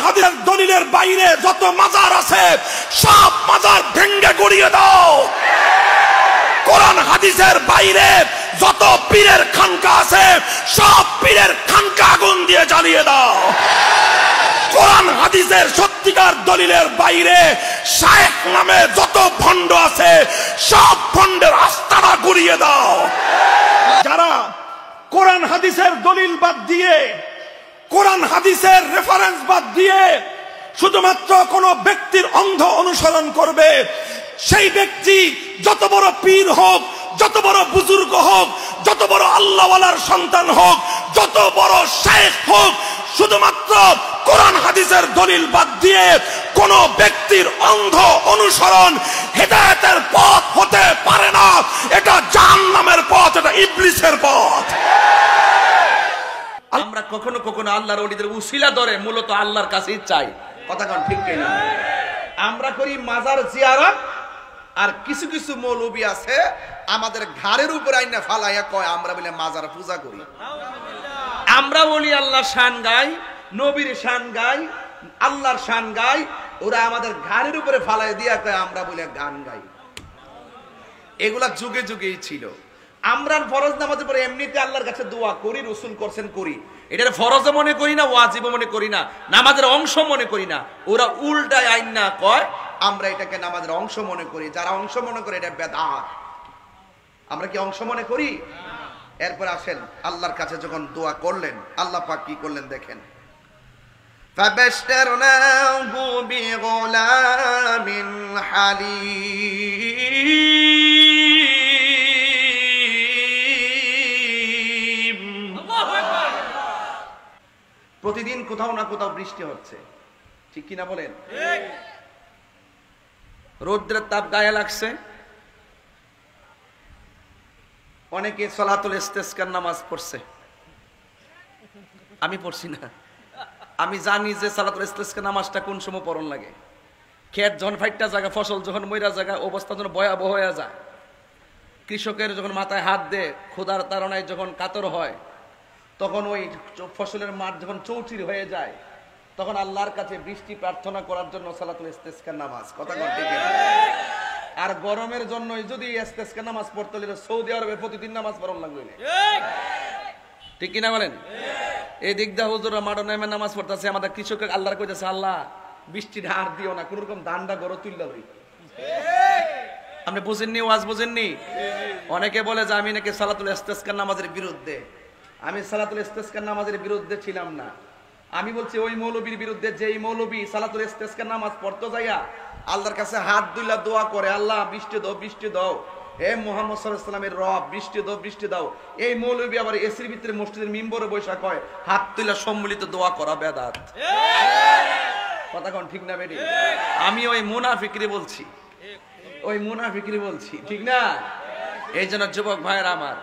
হাদিসের দলিলের বাইরে যত মাজার আছে সব মাজার ভেঙে গুড়িয়ে দাও। কোরআন হাদিসের বাইরে যত পীরের খানকা আছে সব পীরের খানকা আগুন দিয়ে জ্বালিয়ে দাও। কোরআন হাদিসের সত্যিকার দলিলের বাইরে শায়েখ নামে যত ভণ্ড আছে সব ভণ্ডের আস্তানা গুড়িয়ে দাও। যারা কোরআন হাদিসের দলিল বাদ দিয়ে, কোরআন হাদিসের রেফারেন্স বাদ দিয়ে শুধুমাত্র কোন ব্যক্তির অন্ধ অনুসরণ করবে, সেই ব্যক্তি যত বড় পীর হোক, যত বড় বুজুর্গ হোক, যত বড় আল্লাহওয়ালার সন্তান হোক, যত বড় শায়েখ হোক, শুধুমাত্র কোরআন হাদিসের দলিল বাদ দিয়ে কোন ব্যক্তির অন্ধ অনুসরণ হেদায়েতের পথ হতে পারে না। এটা জাহান্নামের পথ, এটা ইবলিসের পথ। আমরা কখনো কখনো আল্লাহর ওলিদের উসিলা ধরে মূলত আল্লাহর কাছেই চাই। কথা কোন ঠিক কিনা? আমরা করি মাজার জিয়ারত, আর কিছু কিছু মৌলবী আছে আমাদের ঘাড়ের উপর আইনা ফালাইয়া কয় আমরা বলে মাজার পূজা করি। আমরা বলি আল্লাহর শান গাই, নবীর শান গাই, আল্লাহর শান গাই, ওরা আমাদের ঘাড়ের উপরে ফালাই দিয়া কয় আমরা বলে গান গাই। এগুলা যুগে যুগেই ছিল। আমরা ফরজ নামাজের পরে এমনিতে আল্লাহর কাছে দোয়া করি, রসুল করছেন করি, এটার ফরজও মনে করি না, ওয়াজিবও মনে করি না, নামাজের অংশ মনে করি না। ওরা উল্টায় আইন না কয় আমরা এটাকে নামাজের অংশ মনে করি। যারা অংশ মনে করে এটা বেদাত। আমরা কি অংশ মনে করি? এরপর আসেন আল্লাহর কাছে যখন দোয়া করলেন, আল্লাহ পাক কি করলেন দেখেন। ফাবাশশারনাহু বিগুলামিন হালিম। প্রতিদিন কোথাও না কোথাও বৃষ্টি হচ্ছে, ঠিক কিনা বলেন? রৌদ্রের তাপ গায়ে লাগছে। অনেকে সালাতুল ইস্তিসকার নামাজ পড়ছে, আমি পড়ছি না। আমি জানি যে সালাতুল ইস্তিসকার নামাজটা কোন সময় পড়ন লাগে। ক্ষেত যখন ফাইটটা জায়গা, ফসল যখন মইরা জায়গা, অবস্থা যখন ভয়াবহ হয়ে যায়, কৃষকের যখন মাথায় হাত দেয়, ক্ষুধার তাড়নায় যখন কাতর হয়, তখন ওই ফসলের মাঠ যখন চৌচির হয়ে যায়, তখন আল্লাহর কাছে বৃষ্টি প্রার্থনা করার জন্য সালাতুল ইস্তিসকার নামাজ। কথা বলতে গেলে আর গরমের জন্য যদি ইস্তিসকার নামাজ পড়তে হলে সৌদি আরবে প্রতিদিন নামাজ পড়ন লাগবে, ঠিক কিনা বলেন? এই দিক দা হুজুররা মাঠে নেমে নামাজ পড়তেছে, আমাদের কৃষক আল্লাহর কইতেছে আল্লাহ বৃষ্টির হার দিও না, কোন রকম ধানটা গড় তুললা লই। আপনি বুঝেননি? ওয়াজ বুঝেননি? অনেকে বলে যে আমি নাকি সালাতুল ইস্তিসকার নামাজের বিরুদ্ধে। আমি সালাতুল ইস্তিসকার নামাজের বিরুদ্ধে ছিলাম না। আমি বলছি ওই মৌলবীর বিরুদ্ধে, যেই মৌলবী সালাতুল ইস্তিসকার নামাজ পড়তে যাইয়া আল্লাহর কাছে হাত দুইলা দোয়া করে, আল্লাহ বৃষ্টি দাও, বৃষ্টি দাও, হে মুহাম্মদ সাল্লাল্লাহু আলাইহি ওয়াসাল্লামের রব বৃষ্টি দাও, বৃষ্টি দাও। এই মৌলবী আবার এসির ভিতরে মসজিদের মিম্বরে বসে কয় হাত তুইলা সম্মিলিত দোয়া করা বেদাত। কথা কোন ঠিক না বেটি? আমি ওই মুনাফিকরে বলছি, ওই মুনাফিকরে বলছি, ঠিক না? এই জন্য যুবক ভাইয়েরা আমার,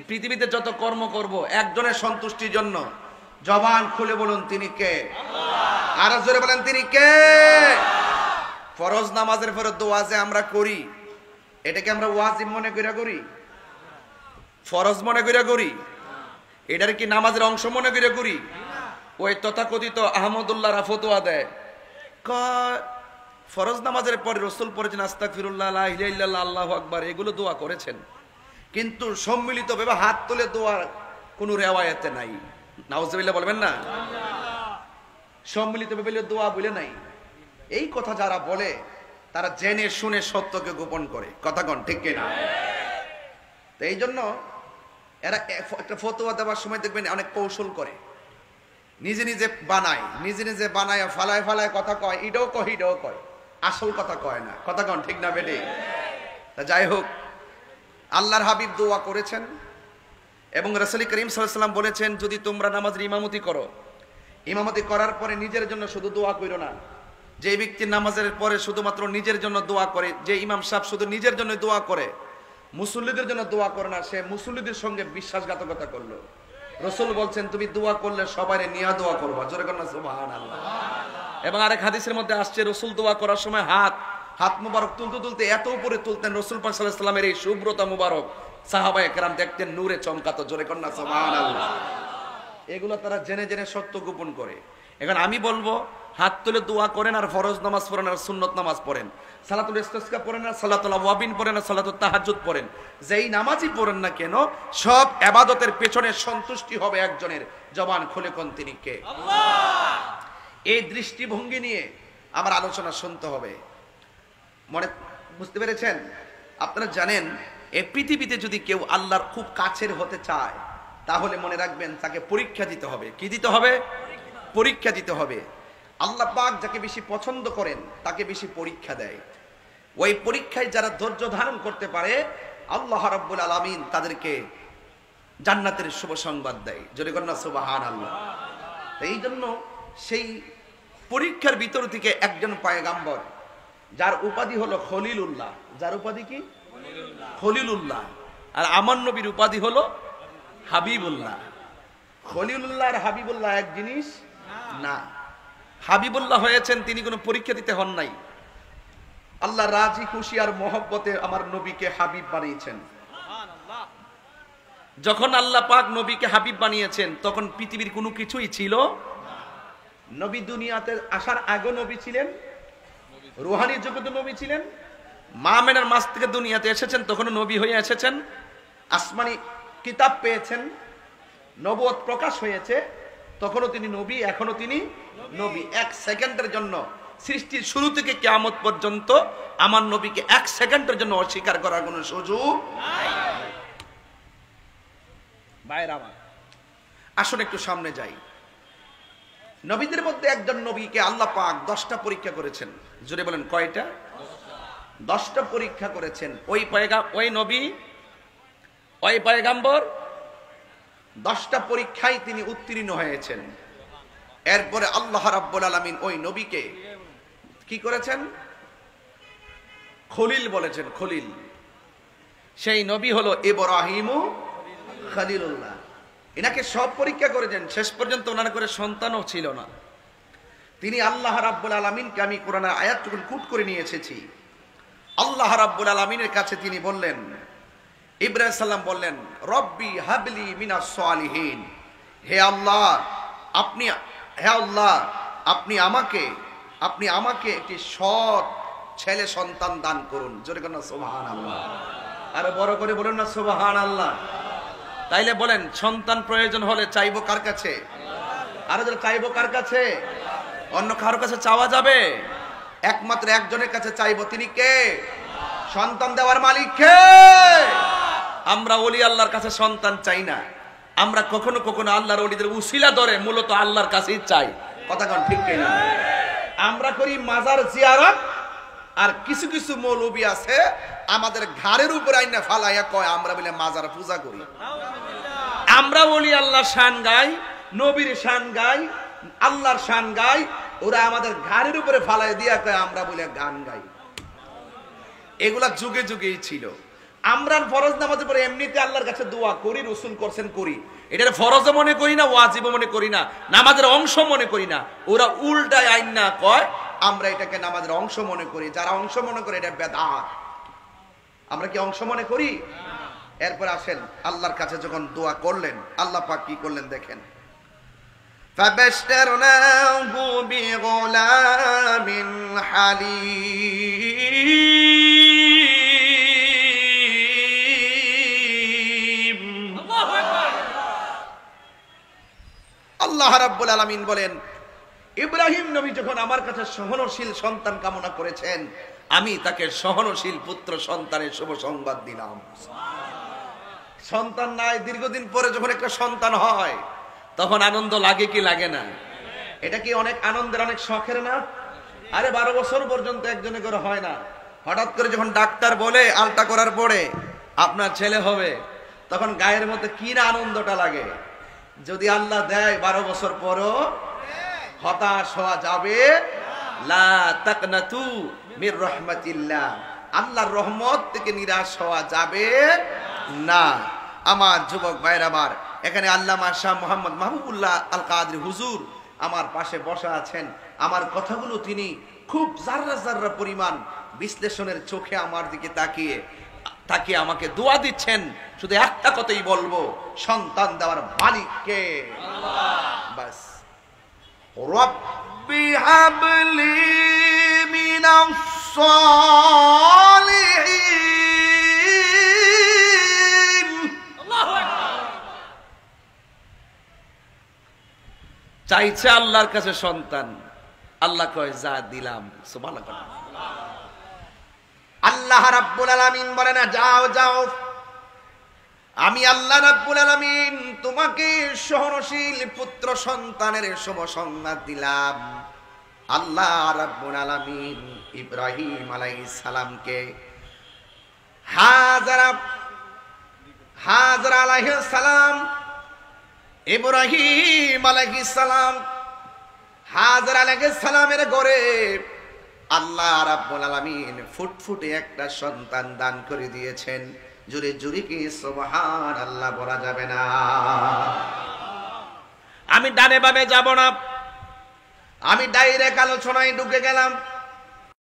পৃথিবীতে যত কর্ম করব একজনের সন্তুষ্টির জন্য। জবান খুলে বলুন তিনি কে? আর জোরে বলেন তিনি কে? ফরজ নামাজের পরে দোয়া যে আমরা করি, এটাকে আমরা ওয়াজিব মনে করে করি, ফরজ মনে করে করি? এটার কি নামাজের অংশ মনে করে করি? ওই তথাকথিত আহমদুল্লাহরা ফতোয়া দেয়, ফরজ নামাজের পরে রসুল পড়েছেন আস্তাগফিরুল্লাহ, লা ইলাহা ইল্লাল্লাহ, আল্লাহু আকবার, এগুলো দোয়া করেছেন, কিন্তু সম্মিলিত ভাবে হাত তুলে দোয়ার কোন রেওয়ায়েতে নাই। নাউজুবিল্লাহ বলবেন না? সম্মিলিত ভাবে দোয়া বলে নাই। এই কথা যারা বলে তারা জেনে শুনে সত্যকে গোপন করে। কথা কোন ঠিক কিনা? তো এই জন্য এরা একটা ফতোয়া দেওয়ার সময় দেখবেন অনেক কৌশল করে, নিজে নিজে বানায়, নিজে নিজে বানায় ফালায় ফালায় কথা কয়, ইডও কয় ইডও কয়, আসল কথা কয় না। কথা কোন ঠিক না বেটি? তা যাই হোক, আল্লাহর হাবিব দোয়া করেছেন এবং রাসূল করিম সাল্লাল্লাহু আলাইহি ওয়াসাল্লাম বলেছেন, যদি তোমরা নামাজের ইমামতি করো, ইমামতি করার পরে নিজের জন্য শুধু দোয়া করো না। যে ব্যক্তি নামাজের পরে শুধুমাত্র নিজের জন্য দোয়া করে, যে ইমাম সাহেব শুধু নিজের জন্য দোয়া করে, মুসল্লিদের জন্য দোয়া করে না, সে মুসল্লিদের সঙ্গে বিশ্বাসঘাতকতা করলো। রাসূল বলছেন তুমি দোয়া করলে সবাই নিয়ে দোয়া করবা। জোরে করুন সুবহানাল্লাহ। এবং আরেক হাদিসের মধ্যে আসছে, রাসূল দোয়া করার সময় হাত মুবারক তুলতে তুলতে এত উপরে তুলতেন, রাসূল পাক সাল্লাল্লাহু আলাইহি ওয়াসাল্লামের এই শুভ্রতা মুবারক সাহাবায়ে কেরাম দেখতেন নূরে চমকাতো। জোরে করুন সুবহানাল্লাহ। এগুলো তারা জেনে জেনে সত্য গোপন করে। এখন আমি বলবো, হাত তুলে দোয়া করেন আর ফরজ নামাজ পড়েন আর সুন্নত নামাজ পড়েন, সালাতুল ইস্তিসকা পড়েন আর সালাতুল আওয়াবিন পড়েন আর সালাতুল তাহাজ্জুদ পড়েন, যেই নামাজই পড়েন না কেন সব ইবাদতের পেছনে সন্তুষ্টি হবে একজনের, জবান খুলে কোন তিনি কে? আল্লাহ। এই দৃষ্টিভঙ্গি নিয়ে আমার আলোচনা শুনতে হবে। মনে বুঝতে পেরেছেন? আপনারা জানেন এই পৃথিবীতে যদি কেউ আল্লাহর খুব কাছের হতে চায় তাহলে মনে রাখবেন তাকে পরীক্ষা দিতে হবে। কি দিতে হবে? পরীক্ষা দিতে হবে। আল্লাহ পাক যাকে বেশি পছন্দ করেন তাকে বেশি পরীক্ষা দেয়। ওই পরীক্ষায় যারা ধৈর্য ধারণ করতে পারে আল্লাহ রাব্বুল আলামিন তাদেরকে জান্নাতের শুভ সংবাদ দেয়। জোরে কন্যা সুবহানাল্লাহ। এই জন্য সেই পরীক্ষার ভিতর থেকে একজন পয়গাম্বর যার উপাধি হলো খলিলুল্লাহ, যার উপাধি কি? খলিলুল্লাহ। আর আমার নবীর উপাধি হলো হাবিবুল্লাহ। খলিলুল্লাহ আর হাবিবুল্লাহ এক জিনিস না। হাবিবুল্লাহ হয়েছেন তিনি কোনো পরীক্ষা দিতে হন নাই। আল্লাহ রাজি খুশি আর মহব্বতে আমার নবীকে হাবিব বানিয়েছেন। যখন আল্লাহ পাক নবীকে হাবিব বানিয়েছেন তখন পৃথিবীর কোনো কিছুই ছিল। নবী দুনিয়াতে আসার আগে নবী ছিলেন, রুহানি জগতে নবী ছিলেন, মা মেনার মাস থেকে দুনিয়াতে এসেছেন তখনও নবী হয়ে এসেছেন, আসমানি কিতাব পেয়েছেন, নবুয়ত প্রকাশ হয়েছে তখনও তিনি নবী, এখনো তিনি নবী। এক সেকেন্ডের জন্য সৃষ্টির শুরু থেকে কিয়ামত পর্যন্ত আমার নবীকে এক সেকেন্ডের জন্য অস্বীকার করার কোনো সুযোগ নাই। ভাইরা আমার, আসুন একটু সামনে যাই। নবীদের মধ্যে একজন নবীকে আল্লাহ পাক 10টা পরীক্ষা করেছেন। জোরে বলেন কয়টা? 10টা পরীক্ষা করেছেন। ওই নবী, ওই পয়গাম্বর 10টা পরীক্ষায় তিনি উত্তীর্ণ হয়েছেন। এরপরে আল্লাহ রাব্বুল আলামিন ওই নবীকে কি করেছেন? খলিল বলেছেন। খলিল, সেই নবী হলো ইব্রাহিম খলিলুল্লাহ। এনাকে সব পরীক্ষা করেছেন, শেষ পর্যন্ত ওনার করে সন্তানও ছিল না। তিনি আল্লাহ রাব্বুল আলামিনকে, আমি কোরআনের আয়াতটুকু কুট করে নিয়ে এসেছি, আল্লাহ রাব্বুল আলামিনের কাছে তিনি বললেন, ইব্রাহিম সাল্লাম বললেন, রব্বি হাবলি মিনাস সালিহিন, হে আল্লাহ আপনি আমাকে একটি সৎ ছেলে সন্তান দান করুন। জোরে করেন না সুবহানাল্লাহ। আরে বড় করে বলুন না সুবহানাল্লাহ। তাইলে বলেন, সন্তান প্রয়োজন হলে চাইবো কার কাছে? আরো যারা চাইবো কার কাছে? অন্য কারো কাছে চাওয়া যাবে? একমাত্র একজনের কাছে চাইবো, তিনি কে? সন্তান দেওয়ার মালিক কে? আমরা ওলি আল্লাহর কাছে সন্তান চাই না, আমরা কখনো কখনো আল্লাহর ওলিদের উসিলা ধরে মূলত আল্লাহর কাছেই চাই। কথা কোন ঠিক কিনা? আমরা করি মাজার জিয়ারত, আর কিছু কিছু মৌলবী আছে আমাদের ঘাড়ের উপর আইনা ফালাইয়া কয় আমরা বলে মাজার পূজা করি। আমরা বলি আল্লাহর শান গাই, নবীর শান গাই, আল্লাহর শান গাই, ওরা আমাদের ঘাড়ের উপরে ফালাই দিয়া কয় আমরা বলে গান গাই। এগুলা যুগে যুগেই ছিল। আমরা ফরজ নামাজের পরে এমনিতে আল্লাহর কাছে দোয়া করি, রাসূল করছেন করি, এটার ফরজও মনে করি না, ওয়াজিবও মনে করি না, নামাজের অংশ মনে করি না। ওরা উল্টায় আইন না কয় আমরা এটাকে নামাজের অংশ মনে করি। যারা অংশ মনে করে এটা বেদাত। আমরা কি অংশ মনে করি? এরপর আসেন, আল্লাহর কাছে যখন দোয়া করলেন আল্লাহ পাক কি করলেন দেখেন, ফাবাশশারনাহু বিগুলামিন হালিম। আল্লাহ রাব্বুল আলামিন বলেন, ইব্রাহিম নবী যখন আমার কাছে সহনশীল সন্তান কামনা করেছেন, আমি তাকে সহনশীল পুত্র সন্তানের শুভ সংবাদ দিলাম। সন্তান নাই, দীর্ঘদিন পরে যখন একটা সন্তান হয় তখন আনন্দ লাগে কি লাগে না? এটা কি অনেক আনন্দের, অনেক শখের না? আরে 12 বছর পর্যন্ত একজনে করে হয় না। হঠাৎ করে যখন ডাক্তার বলে আলটা করার পরে আপনার ছেলে হবে, তখন গায়ের মধ্যে কি না আনন্দটা লাগে। যদি আল্লাহ দেয় 12 বছর পরও হতাশ হওয়া যাবে লা তাকনাতু মির রাহমাতিল্লাহ, আল্লাহর রহমত থেকে নিরাশ হওয়া যাবে না। আমার যুবক ভাইরা, আমার এখানে আল্লামা শাহ মোহাম্মদ মাহবুবুল্লাহ আল কাদরি হুজুর আমার পাশে বসা আছেন। আমার কথাগুলো তিনি খুব জাররা জাররা পরিমাণ বিশ্লেষণের চোখে আমার দিকে তাকিয়ে তাকে আমাকে দোয়া দিচ্ছেন, শুধু একটা কথাই বলবো, সন্তান দেওয়ার মালিককে আল্লাহ। বাস, রব্বি হাবলি মিনাস সালিহিন। আল্লাহু আকবার। চাইছে আল্লাহর কাছে সন্তান, আল্লাহ কয় যা দিলাম। সুবহানাল্লাহ। আল্লাহ রাব্বুল আলামিন বলে না যাও যাও, আমি আল্লাহ রাব্বুল আলামিন তোমাকে সহনশীল পুত্র সন্তানের শুভ সংবাদ দিলাম। আল্লাহ রাব্বুল আলামিন ইব্রাহিম আলাইহিস সালামকে হাজরা আলাইহিস সালাম, ইব্রাহিম আলাইহিস সালাম, হাজরা আলাইহিস সালামের ঘরে আল্লাহ রাব্বুল আলামিন ফুটফুটে একটা সন্তান দান করে দিয়েছেন। জোরে জোরে কি সুবহানাল্লাহ বলা যাবে না? আমি ডানে বামে যাব না, আমি ডাইরেক্ট আলোচনায় ঢুকে গেলাম।